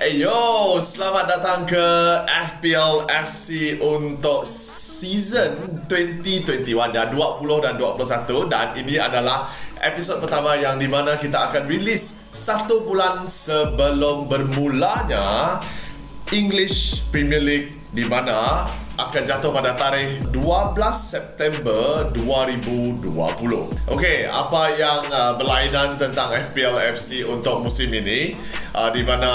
Yo, selamat datang ke FPL FC untuk season 2021 dan 20 dan 21, dan ini adalah episod pertama yang dimana kita akan release 1 bulan sebelum bermulanya English Premier League, di mana akan jatuh pada tarikh 12 September 2020. Okey, apa yang berlainan tentang FPL FC untuk musim ini? Di mana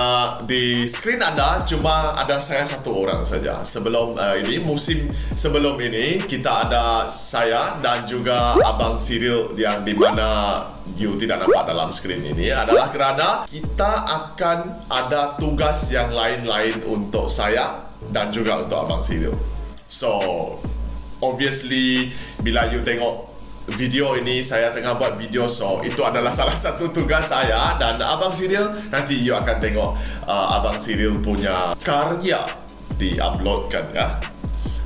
di skrin anda cuma ada saya satu orang saja. Sebelum ini, musim sebelum ini, kita ada saya dan juga Abang Cyril, yang di mana you tidak nampak dalam skrin ini adalah kerana kita akan ada tugas yang lain-lain untuk saya dan juga untuk Abang Cyril. So, obviously, bila you tengok video ini, saya tengah buat video, so itu adalah salah satu tugas saya. Dan Abang Cyril, nanti you akan tengok Abang Cyril punya karya di-uploadkan ya.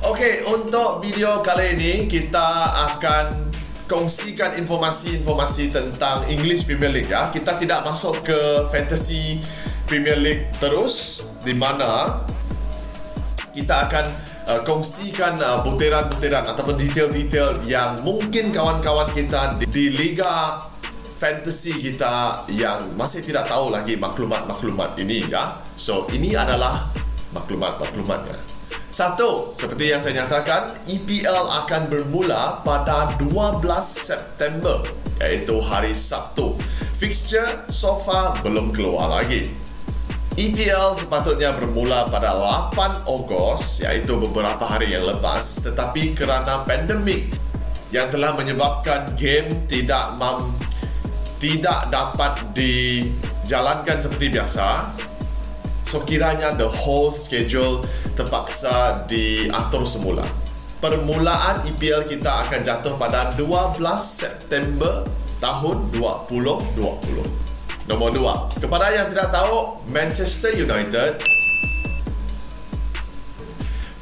Okay, untuk video kali ini, kita akan kongsikan informasi-informasi tentang English Premier League ya. Kita tidak masuk ke Fantasy Premier League terus, di mana kita akan kongsikan butiran-butiran ataupun detail-detail yang mungkin kawan-kawan kita di Liga Fantasy kita yang masih tidak tahu lagi maklumat-maklumat ini ya. So, ini adalah maklumat-maklumatnya. Satu, seperti yang saya nyatakan, EPL akan bermula pada 12 September, iaitu hari Sabtu. Fixture so far belum keluar lagi. EPL sepatutnya bermula pada 8 Ogos, iaitu beberapa hari yang lepas, tetapi kerana pandemik yang telah menyebabkan game tidak dapat dijalankan seperti biasa, so kiranya the whole schedule terpaksa diatur semula. Permulaan EPL kita akan jatuh pada 12 September tahun 2020. Nombor 2, kepada yang tidak tahu, Manchester United,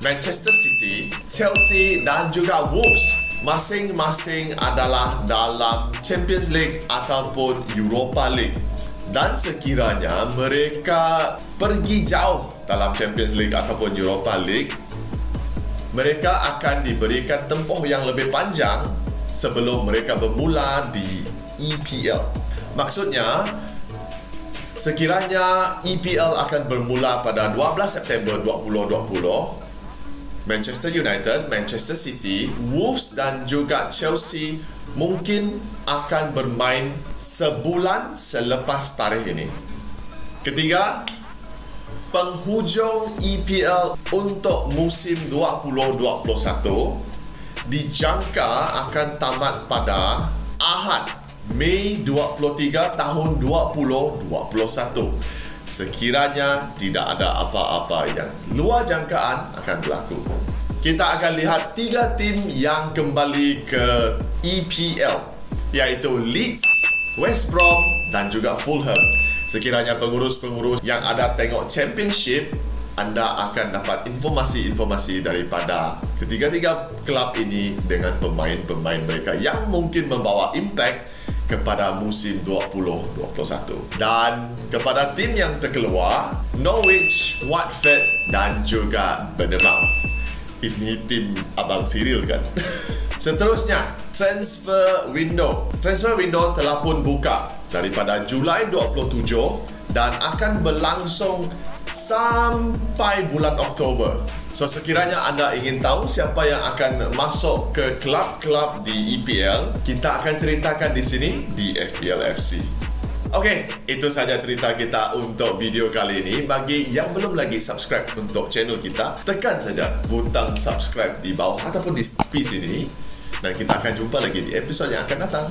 Manchester City, Chelsea dan juga Wolves masing-masing adalah dalam Champions League ataupun Europa League. Dan sekiranya mereka pergi jauh dalam Champions League ataupun Europa League, mereka akan diberikan tempoh yang lebih panjang sebelum mereka bermula di EPL. Maksudnya, sekiranya EPL akan bermula pada 12 September 2020, Manchester United, Manchester City, Wolves dan juga Chelsea mungkin akan bermain sebulan selepas tarikh ini. Ketiga, penghujung EPL untuk musim 2021 dijangka akan tamat pada Ahad Mei 23 tahun 2021, sekiranya tidak ada apa-apa yang luar jangkaan akan berlaku. Kita akan lihat 3 tim yang kembali ke EPL, iaitu Leeds, West Brom dan juga Fulham. Sekiranya pengurus-pengurus yang ada tengok Championship, anda akan dapat informasi-informasi daripada ketiga-tiga kelab ini dengan pemain-pemain mereka yang mungkin membawa impact kepada musim 2021. Dan kepada tim yang terkeluar, Norwich, Watford dan juga Bournemouth. Ini tim Abang Cyril kan? Seterusnya, transfer window. Transfer window telah pun buka daripada Julai 27 dan akan berlangsung sampai bulan Oktober. So, sekiranya anda ingin tahu siapa yang akan masuk ke kelab-kelab di EPL, kita akan ceritakan di sini di FPL FC. Okey, itu saja cerita kita untuk video kali ini. Bagi yang belum lagi subscribe untuk channel kita, tekan saja butang subscribe di bawah ataupun di tepi sini. Dan kita akan jumpa lagi di episod yang akan datang.